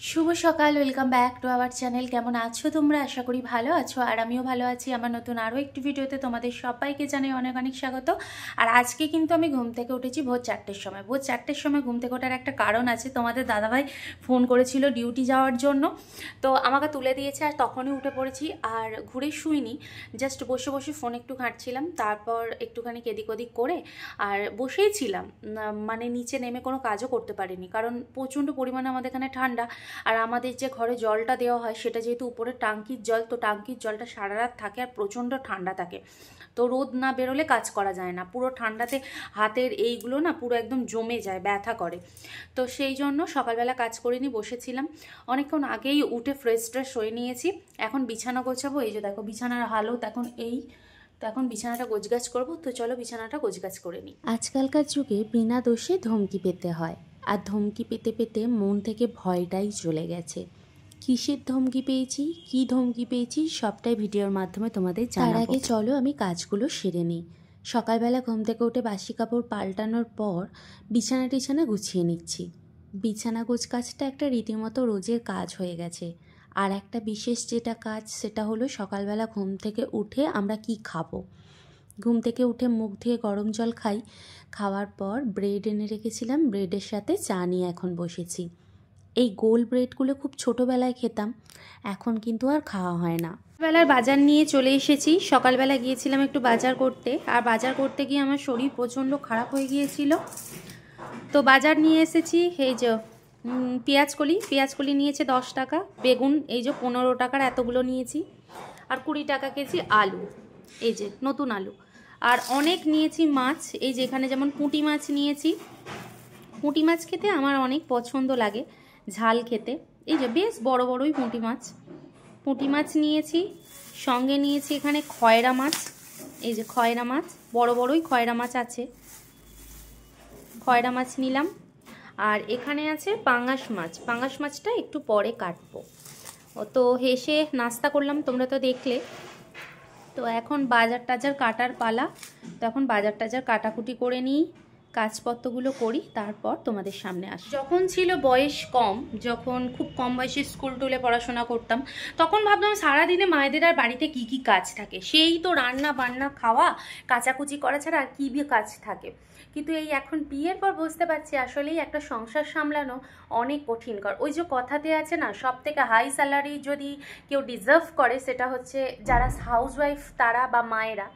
শুভ সকাল, welcome back to our channel. কেমন আছো তোমরা? আশা করি ভালো আছো, আর আমিও ভালো আছি। আমার নতুন আরও একটি ভিডিওতে তোমাদের সবাইকে জানাই অনেক অনেক স্বাগত। আর আজকে কিন্তু আমি ঘুম থেকে উঠেছি ভোর 4টের সময়। ভোর 4টের সময় ঘুম থেকে ওঠার একটা কারণ আছে। তোমাদের দাদাভাই ফোন করেছিল ডিউটি যাওয়ার জন্য, তো আমাকে তুলে দিয়েছে আর তখনই উঠে পড়েছি। আর ঘুরে শুইনি, জাস্ট বসে বসে ফোন একটু ঘাঁটছিলাম, তারপর একটুখানি এদিক ওদিক করে আর বসেই ছিলাম। মানে নিচে নেমে কোনো কাজও করতে পারিনি, কারণ প্রচণ্ড পরিমাণে আমাদের এখানে ঠান্ডা। আর আমাদের যে ঘরে জলটা দেওয়া হয় সেটা যেহেতু উপরে টাঙ্কির জল, তো টাঙ্কির জলটা সারা রাত থাকে আর প্রচণ্ড ঠান্ডা থাকে। তো রোদ না বেরোলে কাজ করা যায় না, পুরো ঠান্ডাতে হাতের এইগুলো না পুরো একদম জমে যায়, ব্যথা করে। তো সেই জন্য সকালবেলা কাজ করিনি, বসেছিলাম। অনেকক্ষণ আগেই উঠে ফ্রেশ ট্রেশ হয়ে নিয়েছি। এখন বিছানা গোছাবো। এই যে দেখো বিছানার হালত এখন এই, তো এখন বিছানাটা গোছগাছ করবো। তো চলো বিছানাটা গোছগাছ করে নিই। আজকালকার যুগে বিনা দোষে ধমকি পেতে হয়, আর ধমকি পেতে পেতে মন থেকে ভয়টাই চলে গেছে। কিসের ধমকি পেয়েছি, কি ধমকি পেয়েছি, সবটাই ভিডিওর মাধ্যমে তোমাদের জানাবো। তার আগে চলো আমি কাজগুলো সেরে নিই। সকালবেলা ঘুম থেকে উঠে বাসি কাপড় পাল্টানোর পর বিছানা টিছানা গুছিয়ে নিচ্ছি। বিছানা গোছ কাজটা একটা রীতিমতো রোজের কাজ হয়ে গেছে। আর একটা বিশেষ যেটা কাজ, সেটা হলো সকালবেলা ঘুম থেকে উঠে আমরা কি খাবো। ঘুম থেকে উঠে মুখ ধুয়ে গরম জল খাই। খাওয়ার পর ব্রেড এনে রেখেছিলাম, ব্রেডের সাথে চা নিয়ে এখন বসেছি। এই গোল ব্রেডগুলো খুব ছোটোবেলায় খেতাম, এখন কিন্তু আর খাওয়া হয় না। বেলার বাজার নিয়ে চলে এসেছি। সকালবেলা গিয়েছিলাম একটু বাজার করতে, আর বাজার করতে গিয়ে আমার শরীর প্রচণ্ড খারাপ হয়ে গিয়েছিল। তো বাজার নিয়ে এসেছি। এই যে পেঁয়াজকলি নিয়েছে 10 টাকা, বেগুন এই যে 15 টাকার এতগুলো নিয়েছি, আর 20 টাকা কেজি আলু, এই যে নতুন আলু। আর অনেক নিয়েছি মাছ, এই যে এখানে যেমন পুঁটি মাছ নিয়েছি। পুঁটি মাছ খেতে আমার অনেক পছন্দ লাগে, ঝাল খেতে। এই যে বেশ বড় বড়ই পুঁটি মাছ নিয়েছি। সঙ্গে নিয়েছি এখানে খয়রা মাছ, এই যে খয়রা মাছ, বড় বড়ই খয়রা মাছ আছে, খয়রা মাছ নিলাম। আর এখানে আছে পাঙ্গাস মাছ, পাঙ্গাস মাছটা একটু পরে কাটবো। তো হেসে নাস্তা করলাম, তোমরা তো দেখলে। তো এখন বাজার টাজার কাটার পালা। তো এখন বাজার টাজার কাটাকুটি করে নিই, কাজপত্রগুলো করি, তারপর তোমাদের সামনে আসি। যখন ছিল বয়স কম, যখন খুব কম বয়সে স্কুল টুলে পড়াশোনা করতাম, তখন ভাবতাম সারাদিনে মায়েদের আর বাড়িতে কি কি কাজ থাকে, সেই তো রান্না বান্না খাওয়া কাচাকুচি করা ছাড়া আর কি কাজ থাকে। কিন্তু এই এখন বিয়ের পর বুঝতে পারছি আসলেই একটা সংসার সামলানো অনেক কঠিনকর। ওই যে কথাতে আছে না, সব থেকে হাই স্যালারি যদি কেউ ডিজার্ভ করে সেটা হচ্ছে যারা হাউসওয়াইফ তারা বা মায়েরা।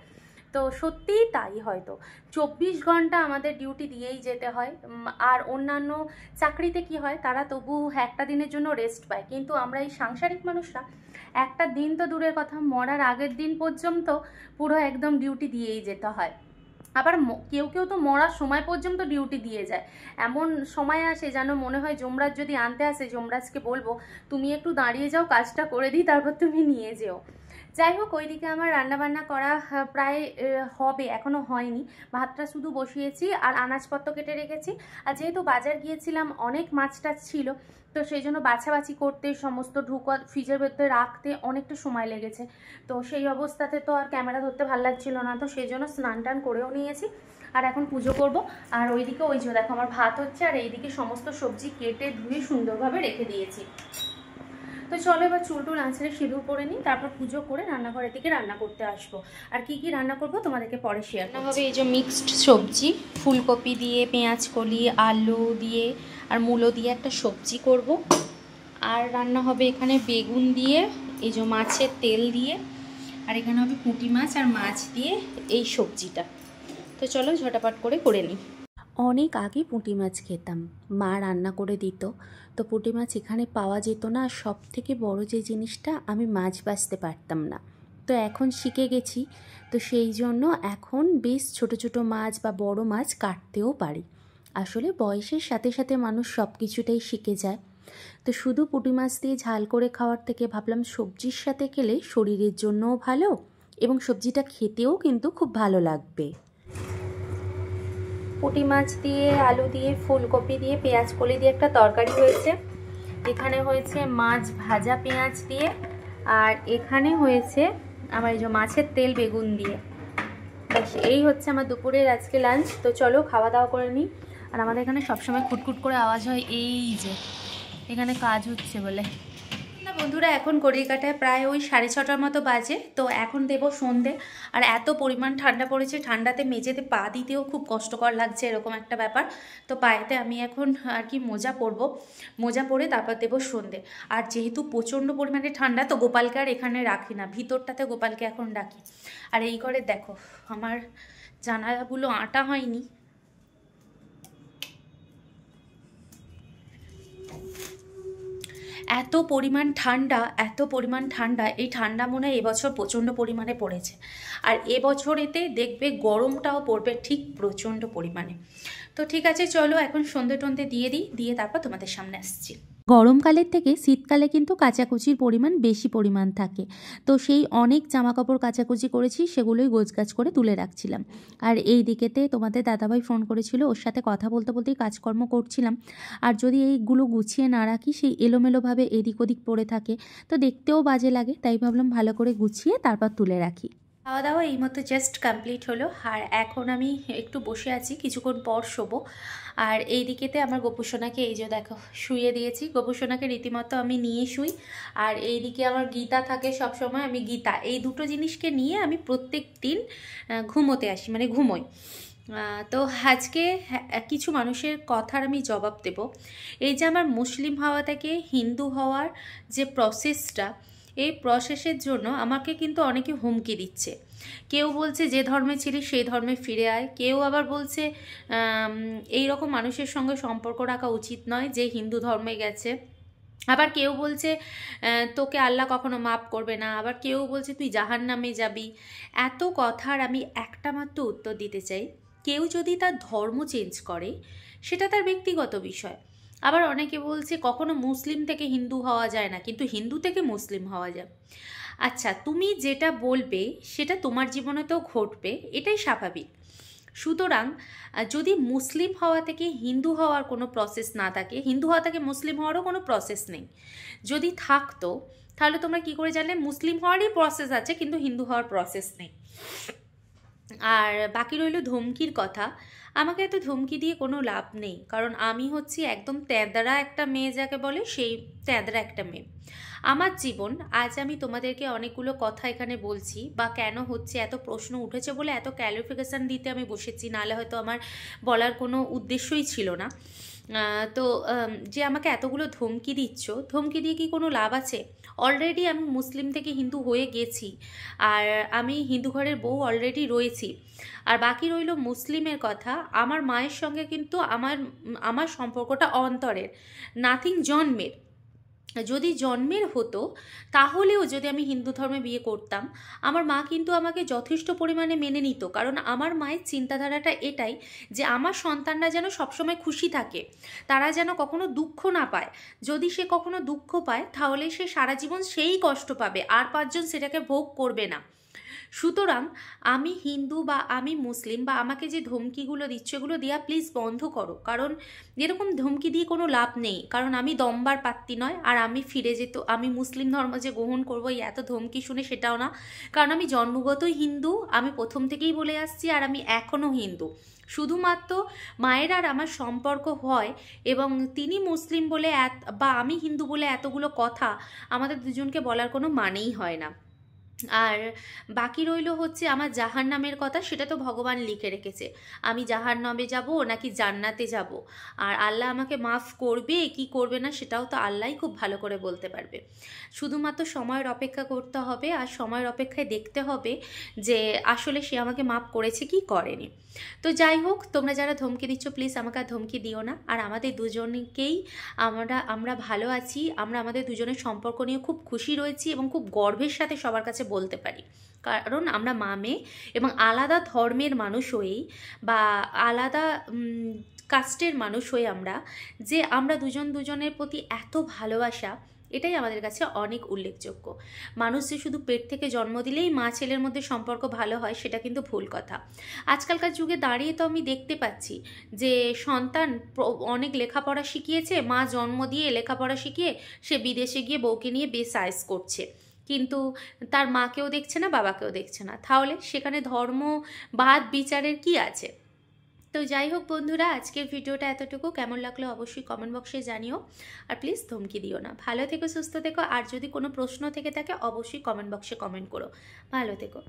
তো সত্যিই তাই, হয়তো 24 ঘন্টা আমাদের ডিউটি দিয়েই যেতে হয়। আর অন্যান্য চাকরিতে কি হয়, তারা তবু একটা দিনের জন্য রেস্ট পায়, কিন্তু আমরা এই সাংসারিক মানুষরা একটা দিন তো দূরের কথা, মরার আগের দিন পর্যন্ত পুরো একদম ডিউটি দিয়েই যেতে হয়। আবার কেউ কেউ তো মরার সময় পর্যন্ত ডিউটি দিয়ে যায়। এমন সময় আসে যেন মনে হয় যমরাজ যদি আনতে আসে, যমরাজকে বলবো তুমি একটু দাঁড়িয়ে যাও, কাজটা করে দিই, তারপর তুমি নিয়ে যেও। যাই হোক, ওইদিকে আমার রান্নাবান্না করা প্রায় হবে, এখনও হয়নি। ভাতটা শুধু বসিয়েছি আর আনাজপত্র কেটে রেখেছি। আর যেহেতু বাজার গিয়েছিলাম অনেক মাছ টাছ ছিল, তো সেই জন্য বাছাবাছি করতে, সমস্ত ফ্রিজের ভেতরে রাখতে অনেকটা সময় লেগেছে। তো সেই অবস্থাতে তো আর ক্যামেরা ধরতে ভালো লাগছিল না, তো সেই জন্য স্নান টান করেও নিয়েছি। আর এখন পুজো করব। আর ওইদিকে ওই যে দেখো আমার ভাত হচ্ছে, আর এইদিকে সমস্ত সবজি কেটে ধুয়ে সুন্দরভাবে রেখে দিয়েছি। তো চলো এবার চুল টুল আঁচড়ে সিঁদুর পরে নিই, তারপর পুজো করে রান্নাঘরের দিকে রান্না করতে আসবো। আর কি কি রান্না করব তোমাদেরকে পরে শেয়ার করব। হবে এই যে মিক্সড সবজি, ফুলকপি দিয়ে, পেঁয়াজকলি, আলু দিয়ে আর মূলো দিয়ে একটা সবজি করব। আর রান্না হবে এখানে বেগুন দিয়ে, এই যে মাছের তেল দিয়ে, আর এখানে হবে পুঁটি মাছ আর মাছ দিয়ে এই সবজিটা। তো চলো ঝটাপট করে নিই। অনেক আগে পুঁটি মাছ খেতাম, মা রান্না করে দিত। তো পুঁটি মাছ এখানে পাওয়া যেত না, আর সব থেকে বড় যে জিনিসটা, আমি মাছ বাছতে পারতাম না। তো এখন শিখে গেছি, তো সেই জন্য এখন বেশ ছোট ছোট মাছ বা বড় মাছ কাটতেও পারি। আসলে বয়সের সাথে সাথে মানুষ সব কিছুটাই শিখে যায়। তো শুধু পুঁটি মাছ দিয়ে ঝাল করে খাওয়ার থেকে ভাবলাম সবজির সাথে খেলে শরীরের জন্যও ভালো, এবং সবজিটা খেতেও কিন্তু খুব ভালো লাগবে। পুঁটি মাছ দিয়ে, আলু দিয়ে, ফুলকপি দিয়ে, পেঁয়াজকলি দিয়ে একটা তরকারি হয়েছে। এখানে হয়েছে মাছ ভাজা পেঁয়াজ দিয়ে, আর এখানে হয়েছে আমার এই যে মাছের তেল বেগুন দিয়ে। বেশ, এই হচ্ছে আমার দুপুরের আজকে লাঞ্চ। তো চলো খাওয়া দাওয়া করে নিই। আর আমাদের এখানে সবসময় খুটখুট করে আওয়াজ হয়, এই যে এখানে কাজ হচ্ছে বলে। না বন্ধুরা, এখন ঘড়ির কাঁটায় প্রায় ওই 6:30টার মতো বাজে। তো এখন দেবো সন্ধে। আর এত পরিমাণ ঠান্ডা পড়েছে, ঠান্ডাতে মেঝেতে পা দিতেও খুব কষ্টকর লাগছে, এরকম একটা ব্যাপার। তো পায়েতে আমি এখন আর কি মোজা পরবো, মোজা পরে তারপর দেবো সন্ধে। আর যেহেতু প্রচণ্ড পরিমাণে ঠান্ডা, তো গোপালকে আর এখানে রাখি না, ভিতরটাতে গোপালকে এখন রাখি। আর এই ঘরে দেখো আমার জানালাগুলো আঁটা হয়নি। এত পরিমাণ ঠান্ডা, এত পরিমাণ ঠান্ডা, এই ঠান্ডা মনে হয় এবছর প্রচণ্ড পরিমাণে পড়েছে। আর এবছর এতে দেখবে গরমটাও পড়বে ঠিক প্রচণ্ড পরিমাণে। তো ঠিক আছে, চলো এখন সন্ধে টন্ধে দিয়ে দিই, দিয়ে তারপর তোমাদের সামনে আসছি। গরমকালের থেকে শীতকালে কিন্তু কাচাকুচির পরিমাণ বেশি পরিমাণ থাকে, তো সেই অনেক জামাকাপড় কাচাকুচি করেছি, সেগুলোই গোছগাছ করে তুলে রাখছিলাম। আর এই দিকেতে তোমাদের দাদাভাই ফোন করেছিল, ওর সাথে কথা বলতে বলতেই কাজকর্ম করছিলাম। আর যদি এইগুলো গুছিয়ে না রাখি, সেই এলোমেলোভাবে এদিক ওদিক পড়ে থাকে, তো দেখতেও বাজে লাগে, তাই ভাবলাম ভালো করে গুছিয়ে তারপর তুলে রাখি। খাওয়া দাওয়া এই মতো জাস্ট কমপ্লিট হলো। আর এখন আমি একটু বসে আছি, কিছুক্ষণ পর শোবো। আর এই দিকেতে আমার গোপুসোনাকে এই যে দেখো শুইয়ে দিয়েছি, গোপুসোনাকে রীতিমতো আমি নিয়ে শুই। আর এই দিকে আমার গীতা থাকে সব সময়, আমি গীতা এই দুটো জিনিসকে নিয়ে আমি প্রত্যেক দিন ঘুমোতে আসি, মানে ঘুমোই। তো আজকে কিছু মানুষের কথার আমি জবাব দেব। এই যে আমার মুসলিম হওয়া থেকে হিন্দু হওয়ার যে প্রসেসটা, এই প্রসেসের জন্য আমাকে কিন্তু অনেকে হুমকি দিচ্ছে। কেউ বলছে যে ধর্মে ছিলি সেই ধর্মে ফিরে আয়, কেউ আবার বলছে এই রকম মানুষের সঙ্গে সম্পর্ক রাখা উচিত নয় যে হিন্দু ধর্মে গেছে। আবার কেউ বলছে তোকে আল্লাহ কখনো মাফ করবে না, আবার কেউ বলছে তুই জাহান্নামে যাবি। এত কথার আমি একটা মাত্র উত্তর দিতে চাই, কেউ যদি তার ধর্ম চেঞ্জ করে সেটা তার ব্যক্তিগত বিষয়। আবার অনেকে বলছে কখনো মুসলিম থেকে হিন্দু হওয়া যায় না, কিন্তু হিন্দু থেকে মুসলিম হওয়া যায়। আচ্ছা, তুমি যেটা বলবে সেটা তোমার জীবনেতেও ঘটবে, এটাই স্বাভাবিক। সুতরাং যদি মুসলিম হওয়া থেকে হিন্দু হওয়ার কোনো প্রসেস না থাকে, হিন্দু হওয়া থেকে মুসলিম হওয়ারও কোনো প্রসেস নেই, যদি থাকতো তাহলে তোমরা কি করে জানলে মুসলিম হওয়ারই প্রসেস আছে কিন্তু হিন্দু হওয়ার প্রসেস নেই? আর বাকি রইল ধমকির কথা। আমাকে এত ধমকি দিয়ে কোনো লাভ নেই, কারণ আমি হচ্ছি একদম তেঁদরা একটা মেয়ে, যাকে বলে সেই তেঁদরা একটা মেয়ে। আমার জীবন, আজ আমি তোমাদেরকে অনেকগুলো কথা এখানে বলছি, বা কেন হচ্ছে এত প্রশ্ন উঠেছে বলে এত ক্যালিফিকেশান দিতে আমি বসেছি, নাহলে হয়তো আমার বলার কোনো উদ্দেশ্যই ছিল না। তো যে আমাকে এতগুলো ধমকি দিচ্ছ, ধমকি দিয়ে কি কোনো লাভ আছে? অলরেডি আমি মুসলিম থেকে হিন্দু হয়ে গেছি, আর আমি হিন্দু ঘরের বউ অলরেডি রয়েছি। আর বাকি রইল মুসলিমের কথা। আমার মায়ের সঙ্গে কিন্তু আমার সম্পর্কটা অন্তরের, নাথিং জন্মের। যদি জন্মের হতো তাহলেও যদি আমি হিন্দু ধর্মে বিয়ে করতাম, আমার মা কিন্তু আমাকে যথেষ্ট পরিমাণে মেনে নিত, কারণ আমার মায়ের চিন্তাধারাটা এটাই যে আমার সন্তানরা যেন সবসময় খুশি থাকে, তারা যেন কখনো দুঃখ না পায়। যদি সে কখনো দুঃখ পায় তাহলে সে সারা জীবন সেই কষ্ট পাবে, আর 5 জন সেটাকে ভোগ করবে না। সুতরাং আমি হিন্দু বা আমি মুসলিম, বা আমাকে যে ধমকিগুলো দিচ্ছ এগুলো দেওয়া প্লিজ বন্ধ করো, কারণ এরকম ধমকি দিয়ে কোনো লাভ নেই। কারণ আমি দমবার পাত্তি নয়, আর আমি ফিরে যেত, আমি মুসলিম ধর্ম যে গ্রহণ করবো এই এত ধমকি শুনে সেটাও না, কারণ আমি জন্মগতই হিন্দু, আমি প্রথম থেকেই বলে আসছি, আর আমি এখনও হিন্দু। শুধুমাত্র মায়ের আর আমার সম্পর্ক হয়, এবং তিনি মুসলিম বলে বা আমি হিন্দু বলে এতগুলো কথা আমাদের দুজনকে বলার কোনো মানেই হয় না। আর বাকি রইল হচ্ছে আমার জাহান্নামের কথা, সেটা তো ভগবান লিখে রেখেছে, আমি জাহান্নামে যাব নাকি জান্নাতে যাব। আর আল্লাহ আমাকে মাফ করবে কি করবে না সেটাও তো আল্লাহই খুব ভালো করে বলতে পারবে। শুধুমাত্র সময়ের অপেক্ষা করতে হবে, আর সময়ের অপেক্ষায় দেখতে হবে যে আসলে সে আমাকে মাফ করেছে কি করেনি। তো যাই হোক, তোমরা যারা ধমকি দিচ্ছ প্লিজ আমাকে আর ধমকি দিও না। আর আমাদের দুজনকেই আমরা ভালো আছি, আমরা আমাদের দুজনের সম্পর্ক নিয়ে খুব খুশি রয়েছি, এবং খুব গর্বের সাথে সবার কাছে বলতে পারি, কারণ আমরা মা মেয়ে, এবং আলাদা ধর্মের মানুষ হয়েই বা আলাদা কাস্টের মানুষ হয়ে আমরা দুজন দুজনের প্রতি এত ভালোবাসা, এটাই আমাদের কাছে অনেক উল্লেখযোগ্য। মানুষ যে শুধু পেট থেকে জন্ম দিলেই মা ছেলের মধ্যে সম্পর্ক ভালো হয় সেটা কিন্তু ভুল কথা। আজকালকার যুগে দাঁড়িয়ে তো আমি দেখতে পাচ্ছি যে সন্তান অনেক লেখাপড়া শিখিয়েছে, মা জন্ম দিয়ে লেখাপড়া শিখিয়ে সে বিদেশে গিয়ে বউকে নিয়ে বেশ আয়েস করছে, কিন্তু তার মাকেও দেখছে না, বাবাকেও দেখছে না। তাহলে সেখানে ধর্ম বাদ বিচারের কি আছে? তো যাই হোক বন্ধুরা, আজকের ভিডিওটা এতটুকু। কেমন লাগলো অবশ্যই কমেন্ট বক্সে জানিও, আর প্লিজ ধমকি দিও না। ভালো থেকো, সুস্থ থেকো, আর যদি কোনো প্রশ্ন থেকে থাকে অবশ্যই কমেন্ট বক্সে কমেন্ট করো। ভালো থেকো।